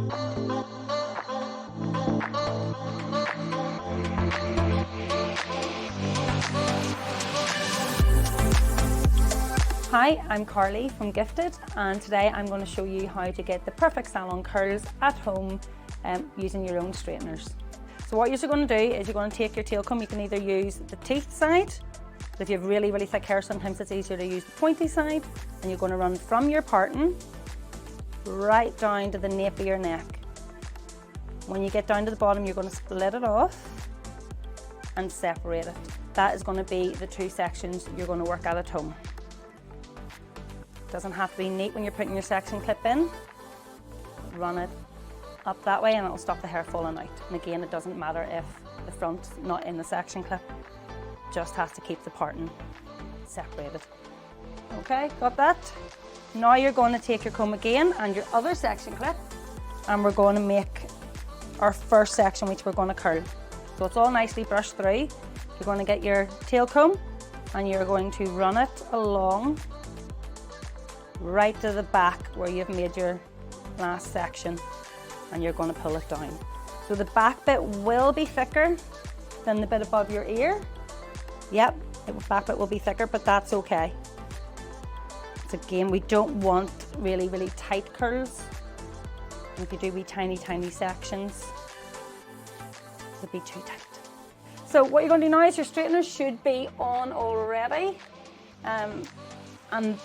Hi, I'm Carly from Gifted, and today I'm going to show you how to get the perfect salon curls at home using your own straighteners. So what you're going to do is you're going to take your tail comb. You can either use the teeth side, but if you have really, really thick hair, sometimes it's easier to use the pointy side, and you're going to run from your parting right down to the nape of your neck. When you get down to the bottom, you're going to split it off and separate it. That is going to be the two sections you're going to work at home. Doesn't have to be neat when you're putting your section clip in. Run it up that way and it'll stop the hair falling out. And again, it doesn't matter if the front's not in the section clip, just has to keep the parting separated. Okay, got that? Now you're going to take your comb again and your other section clip, and we're going to make our first section, which we're going to curl. So it's all nicely brushed through. You're going to get your tail comb and you're going to run it along right to the back where you've made your last section, and you're going to pull it down. So the back bit will be thicker than the bit above your ear. Yep, the back bit will be thicker, but that's okay. So again, we don't want really, really tight curls. And if you do wee tiny, tiny sections, it'll be too tight. So what you're going to do now is your straighteners should be on already. And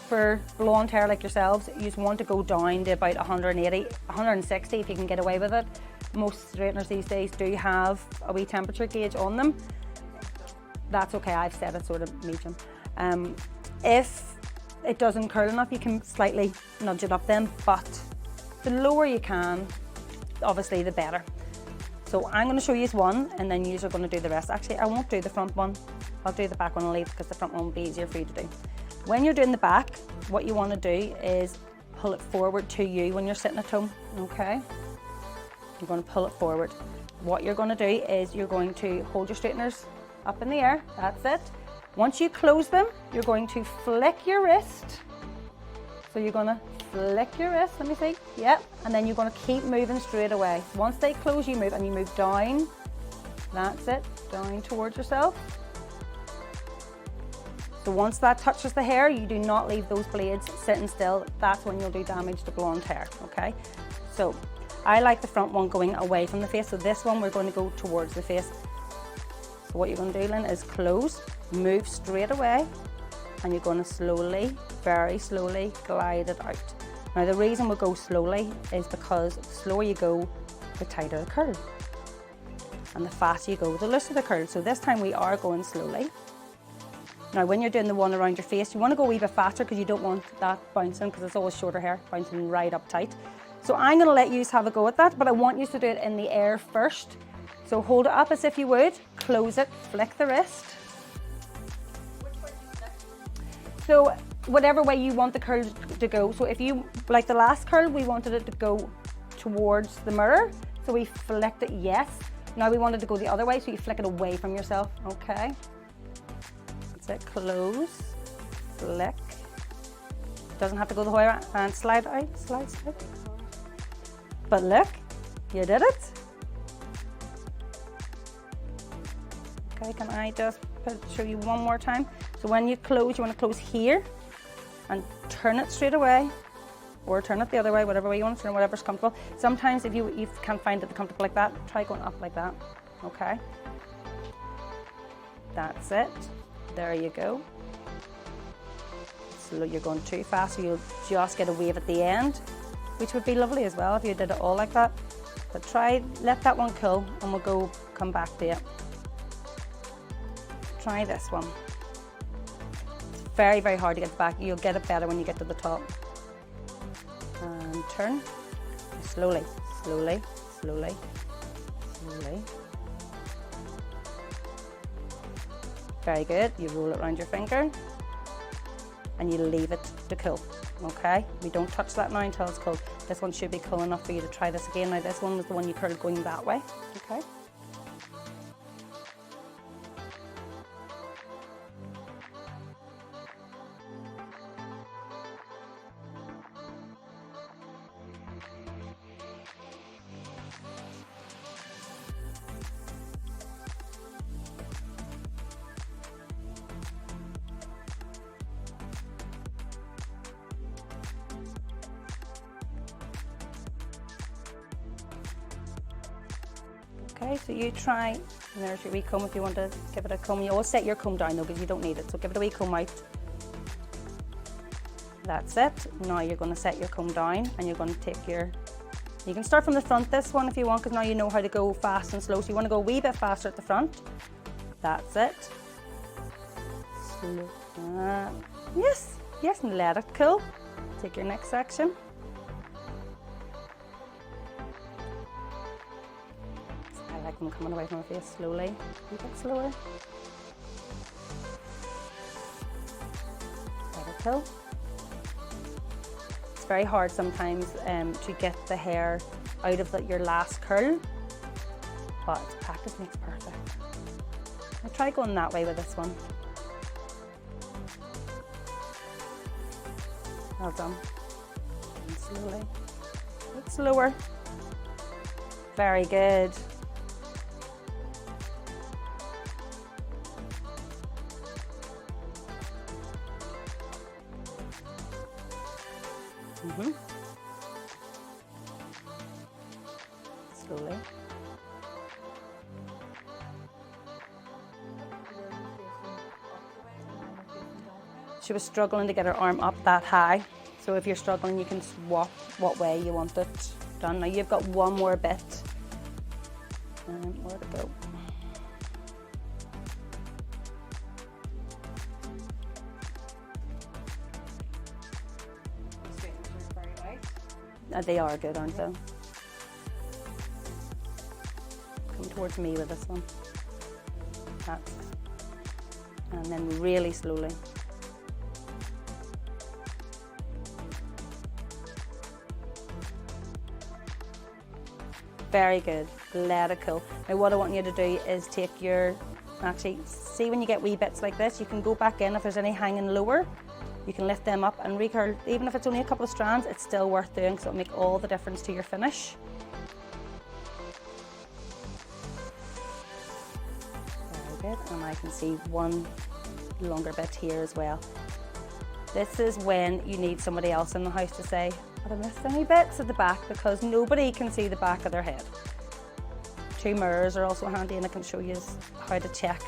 for blonde hair like yourselves, you just want to go down to about 180, 160 if you can get away with it. Most straighteners these days do have a wee temperature gauge on them. That's okay, I've set it sort of medium. If it doesn't curl enough, you can slightly nudge it up then, but the lower you can, obviously the better. So I'm going to show you one and then you are going to do the rest. Actually, I won't do the front one. I'll do the back one and leave because the front one will be easier for you to do. When you're doing the back, what you want to do is pull it forward to you when you're sitting at home, okay? You're going to pull it forward. What you're going to do is you're going to hold your straighteners up in the air, that's it. Once you close them, you're going to flick your wrist. So you're going to flick your wrist, let me see, yep. And then you're going to keep moving straight away. Once they close, you move, and you move down, that's it, down towards yourself. So once that touches the hair, you do not leave those blades sitting still. That's when you'll do damage to blonde hair, okay? So I like the front one going away from the face. So this one, we're going to go towards the face. So what you're going to do, Lynn, is close, move straight away, and you're going to slowly, very slowly glide it out. Now the reason we go slowly is because the slower you go, the tighter the curl. And the faster you go, the looser the curl. So this time we are going slowly. Now when you're doing the one around your face, you want to go a wee bit faster because you don't want that bouncing, because it's always shorter hair, bouncing right up tight. So I'm going to let you have a go at that, but I want you to do it in the air first. So hold it up as if you would, close it, flick the wrist. Which way do you flick? So whatever way you want the curl to go. So if you, like the last curl, we wanted it to go towards the mirror. So we flicked it, yes. Now we wanted to go the other way, so you flick it away from yourself, okay? That's it, close, flick. Doesn't have to go the whole way around, and slide out, slide, slide. But look, you did it. Okay, can I just show you one more time? So when you close, you want to close here and turn it straight away, or turn it the other way, whatever way you want to turn, whatever's comfortable. Sometimes if you can't find it comfortable like that, try going up like that, okay? That's it, there you go. So you're going too fast, so you'll just get a wave at the end, which would be lovely as well if you did it all like that. But try, let that one cool, and we'll come back to it. Try this one. It's very, very hard to get back. You'll get it better when you get to the top. And turn. Slowly, slowly, slowly, slowly. Very good. You roll it around your finger and you leave it to cool, okay? We don't touch that now until it's cool. This one should be cool enough for you to try this again. Now this one was the one you curled going that way, okay? Okay, so you try, and there's your wee comb if you want to give it a comb. You always set your comb down though because you don't need it, so give it a wee comb out. That's it. Now you're going to set your comb down and you're going to take your, you can start from the front this one if you want because now you know how to go fast and slow. So you want to go a wee bit faster at the front. That's it. Slow. Yes, yes, and let it cool. Take your next section. I like them coming away from my face slowly, a bit slower. Let it cool. It's very hard sometimes to get the hair out of your last curl, but practice makes perfect. I'll try going that way with this one. Well done. And slowly, a bit slower. Very good. Slowly. She was struggling to get her arm up that high. So if you're struggling, you can swap what way you want it done. Now you've got one more bit. Where to go? They are good, aren't they? Come towards me with this one. That's it. And then really slowly. Very good. Let it cool. Now what I want you to do is take your, actually see when you get wee bits like this, you can go back in if there's any hanging lower. You can lift them up and recurl. Even if it's only a couple of strands, it's still worth doing because it'll make all the difference to your finish. Very good. And I can see one longer bit here as well. This is when you need somebody else in the house to say, have I missed any bits at the back? Because nobody can see the back of their head. 2 mirrors are also handy and I can show you how to check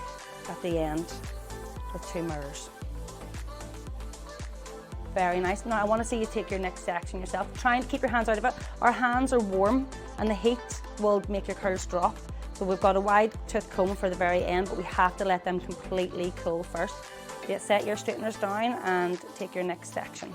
at the end with 2 mirrors. Very nice. Now I want to see you take your next section yourself. Try and keep your hands out of it. Our hands are warm and the heat will make your curls drop. So we've got a wide tooth comb for the very end, but we have to let them completely cool first. Set your straighteners down and take your next section.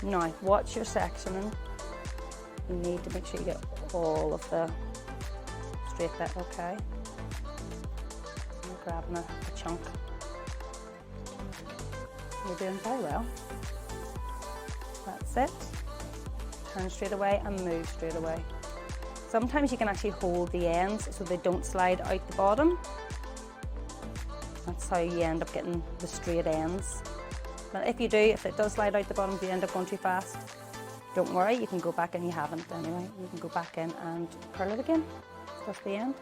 Now, watch your sectioning. You need to make sure you get all of the straight bit, okay? I'm grabbing a chunk. You're doing very well. That's it. Turn straight away and move straight away. Sometimes you can actually hold the ends so they don't slide out the bottom. That's how you end up getting the straight ends. But if it does slide out the bottom, if you end up going too fast, don't worry, you can go back in. You haven't anyway. You can go back in and curl it again. That's the end.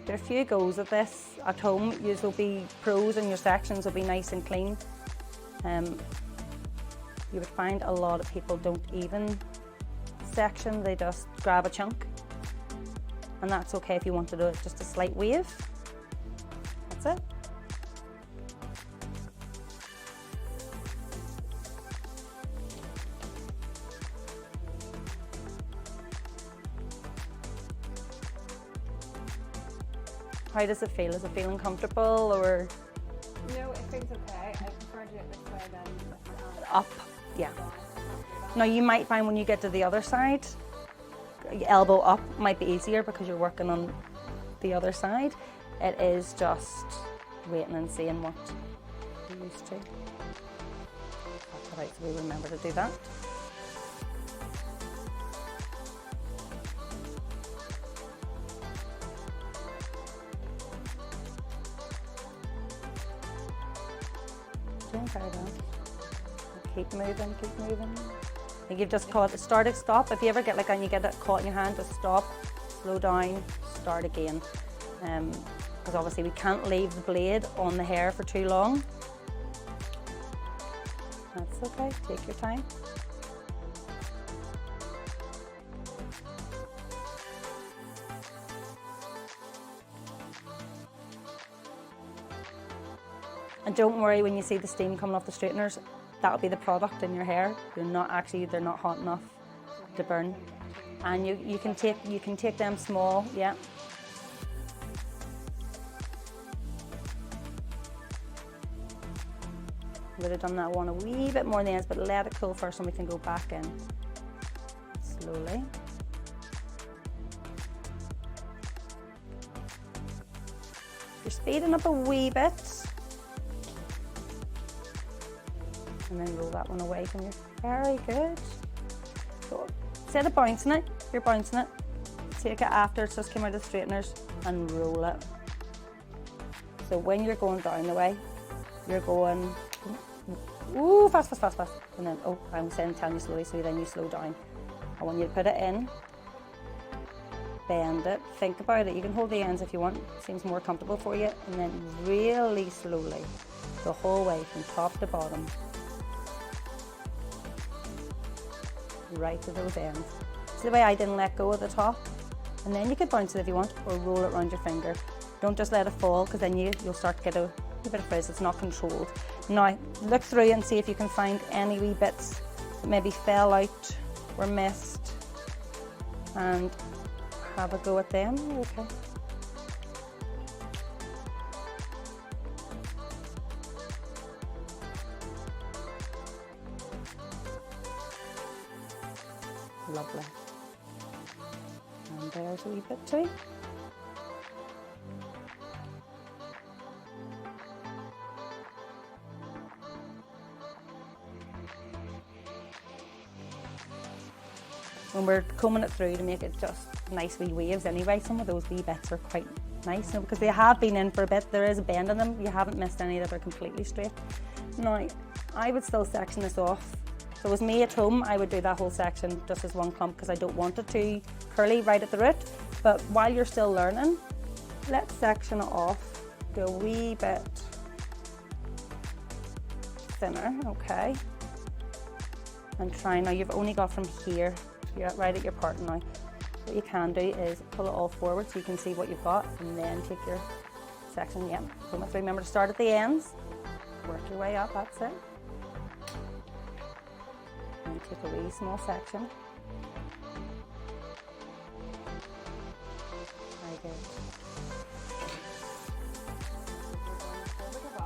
There are a few goes of this at home. You will be pros and your sections will be nice and clean. You would find a lot of people don't even section, they just grab a chunk. and that's okay if you want to do it just a slight wave. That's it. How does it feel? Is it feeling comfortable or? No, it feels okay. I prefer to do it this way than with my Up, yeah. Now you might find when you get to the other side, elbow up might be easier because you're working on the other side. It is just waiting and seeing what you're used to. That's right, so we remember to do that. Doing very well. Keep moving, keep moving. I think you've just caught it, start, stop. If you ever get like and you get it caught in your hand, just stop, slow down, start again. Because obviously we can't leave the blade on the hair for too long. That's okay, take your time. And don't worry when you see the steam coming off the straighteners, that'll be the product in your hair. They're not hot enough to burn. And you can take them small, yeah. Would have done that one a wee bit more in the ends, but let it cool first and we can go back in slowly. You're speeding up a wee bit. And then roll that one away from you. Very good. So instead of bouncing it, you're bouncing it. Take it after it's just came out of the straighteners and roll it. So when you're going down the way, you're going, ooh, fast, fast, fast, fast. And then, oh, I'm telling you slowly, so then you slow down. I want you to put it in, bend it, think about it. You can hold the ends if you want, seems more comfortable for you. And then really slowly, the whole way from top to bottom. Right to those ends. See the way I didn't let go at the top? And then you could bounce it if you want, or roll it around your finger. Don't just let it fall, because then you'll start to get a bit of frizz. It's not controlled. Now, look through and see if you can find any wee bits that maybe fell out or missed, and have a go at them. Okay. Lovely. And there's a wee bit too. When we're combing it through to make it just nice wee waves anyway, some of those wee bits are quite nice, because they have been in for a bit. There is a bend in them. You haven't missed any that are completely straight. Now, I would still section this off. If it was me at home, I would do that whole section just as one clump, because I don't want it too curly right at the root. But while you're still learning, let's section it off, go a wee bit thinner, okay? And try, now you've only got from here, you're right at your part now. What you can do is pull it all forward so you can see what you've got, and then take your section, yeah. So remember to start at the ends, work your way up, that's it. And take a wee small section. Very good.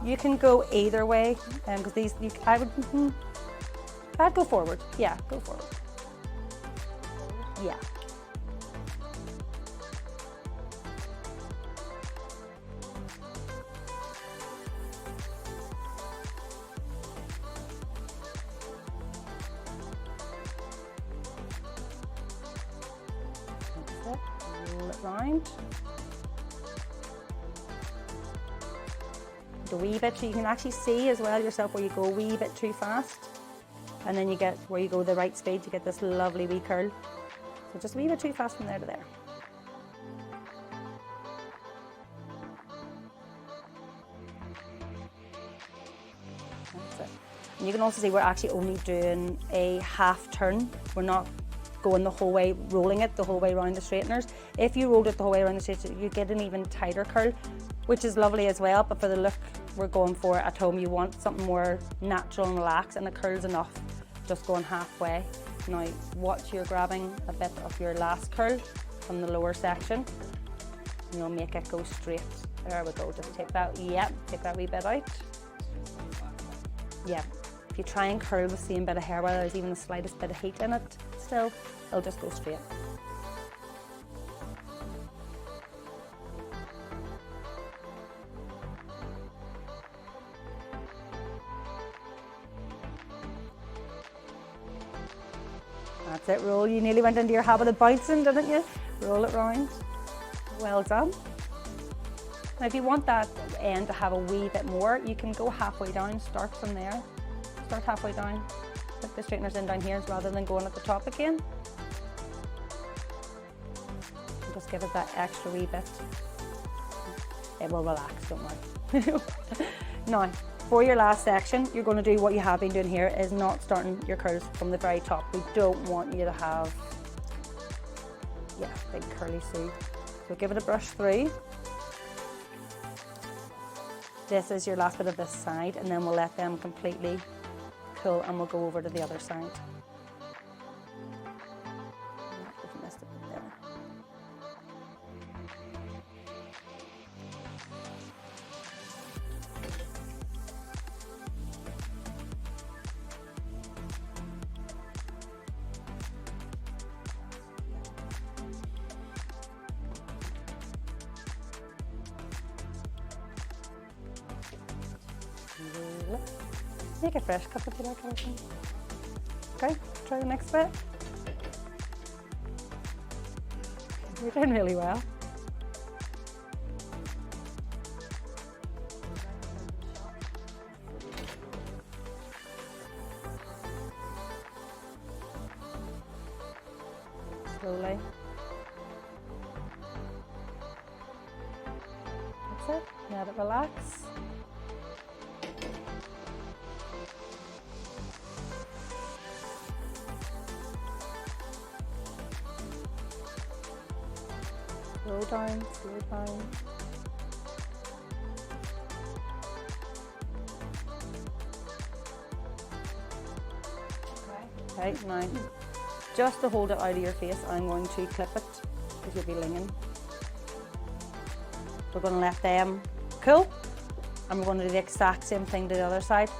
You can go either way, because these, I'd go forward. Yeah, go forward. Yeah. Roll it round. A wee bit, so you can actually see as well yourself where you go a wee bit too fast, and then you get where you go the right speed, you get this lovely wee curl. So just a wee bit too fast from there to there. That's it. And you can also see we're actually only doing a half turn. We're not going the whole way, rolling it the whole way around the straighteners. If you rolled it the whole way around the straighteners, you get an even tighter curl, which is lovely as well, but for the look we're going for at home, you want something more natural and relaxed, and the curl's enough, just going halfway. Now watch, you're grabbing a bit of your last curl from the lower section, and you'll make it go straight. There we go, just take that, take that wee bit out. Yeah, if you try and curl the same bit of hair while there's even the slightest bit of heat in it still, it'll just go straight. That's it, roll. You nearly went into your habit of bouncing, didn't you? Roll it round. Well done. Now if you want that end to have a wee bit more, you can go halfway down, start from there. Start halfway down. Put the straighteners in down here rather than going at the top again. And just give it that extra wee bit. It will relax, don't worry. Now, for your last section, you're going to do what you have been doing here, is not starting your curls from the very top. We don't want you to have, big curly Sue. So give it a brush through. This is your last bit of this side, and then we'll let them completely cool and we'll go over to the other side. Just missed it there. Make a fresh cup if you like, Alison. Okay, try the next bit. You're doing really well. Slowly. That's it. Let it relax. Slow down, slow down. Okay, now, just to hold it out of your face, I'm going to clip it, because you'll be linging. We're going to let them cool, and we're going to do the exact same thing to the other side.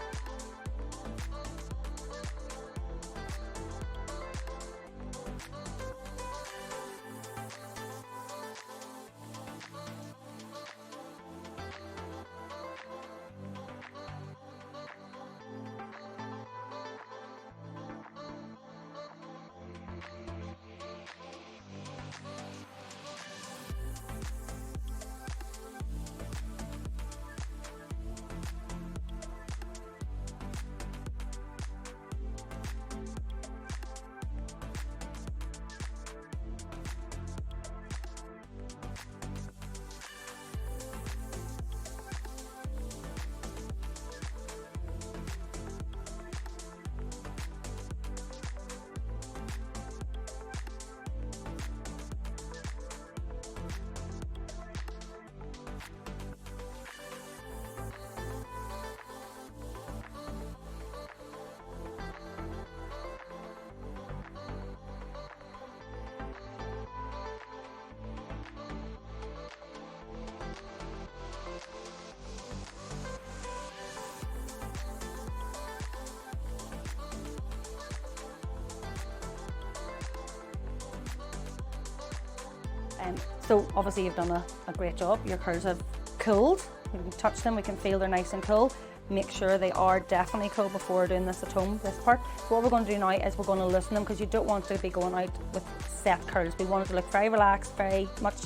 So obviously you've done a great job. Your curls have cooled. We can touch them, we can feel they're nice and cool. Make sure they are definitely cool before doing this at home, this part. So what we're going to do now is we're going to loosen them, because you don't want to be going out with set curls. We want it to look very relaxed, very much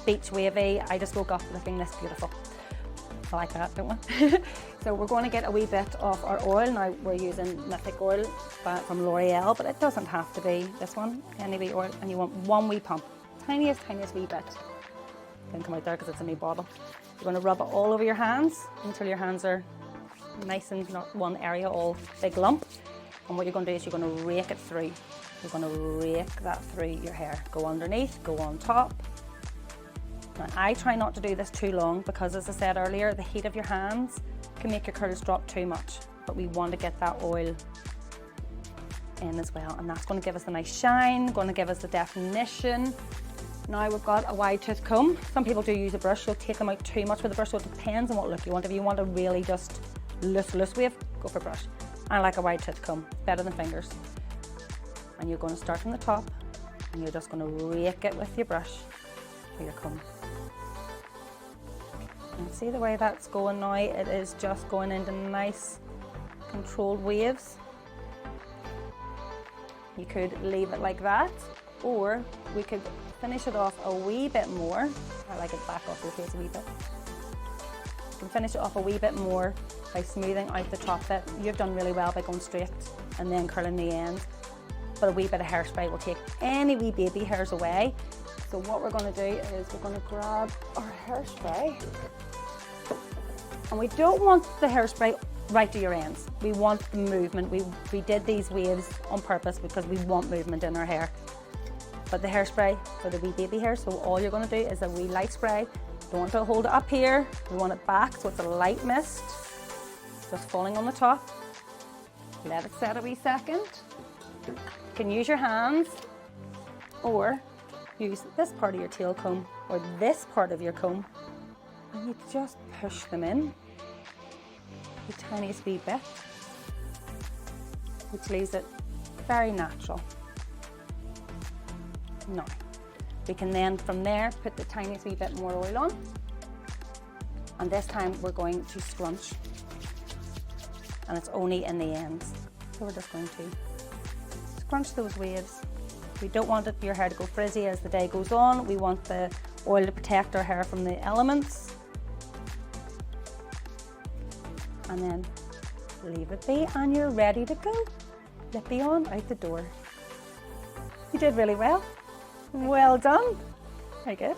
beach wavy. I just woke up looking this beautiful. I like that, don't we? So we're going to get a wee bit of our oil. Now we're using Mythic oil from L'Oreal, but it doesn't have to be this one, any wee oil, and you want one wee pump. Tiniest wee bit. Didn't come out there because it's a new bottle. You're going to rub it all over your hands until your hands are nice and not one area all big lump. And what you're going to do is you're going to rake it through. You're going to rake that through your hair. Go underneath, go on top. Now, I try not to do this too long because, as I said earlier, the heat of your hands can make your curls drop too much, but we want to get that oil in as well, and that's going to give us a nice shine, going to give us the definition. Now we've got a wide tooth comb. Some people do use a brush. You'll take them out too much with a brush, so it depends on what look you want. If you want a really just loose wave, go for a brush. I like a wide tooth comb, better than fingers. And you're going to start from the top, and you're just going to rake it with your brush or your comb. And see the way that's going now? It is just going into nice controlled waves. You could leave it like that, or we could finish it off a wee bit more. I like it back off your face a wee bit. You can finish it off a wee bit more by smoothing out the top bit. You've done really well by going straight and then curling the ends, but a wee bit of hairspray will take any wee baby hairs away. So what we're going to do is we're going to grab our hairspray, and we don't want the hairspray right to your ends. We want the movement. We did these waves on purpose because we want movement in our hair. But the hairspray for the wee baby hair, so all you're going to do is a wee light spray. Don't want to hold it up here. We want it back, so it's a light mist, just falling on the top. Let it set a wee second. You can use your hands or use this part of your tail comb or this part of your comb, and you just push them in the tiniest wee bit, which leaves it very natural. Now, we can then from there put the tiniest wee bit more oil on, and this time we're going to scrunch, and it's only in the ends. So we're just going to scrunch those waves. We don't want your hair to go frizzy as the day goes on. We want the oil to protect our hair from the elements. And then leave it be, and you're ready to go. Lippy on, out the door. You did really well. Well done. Very good.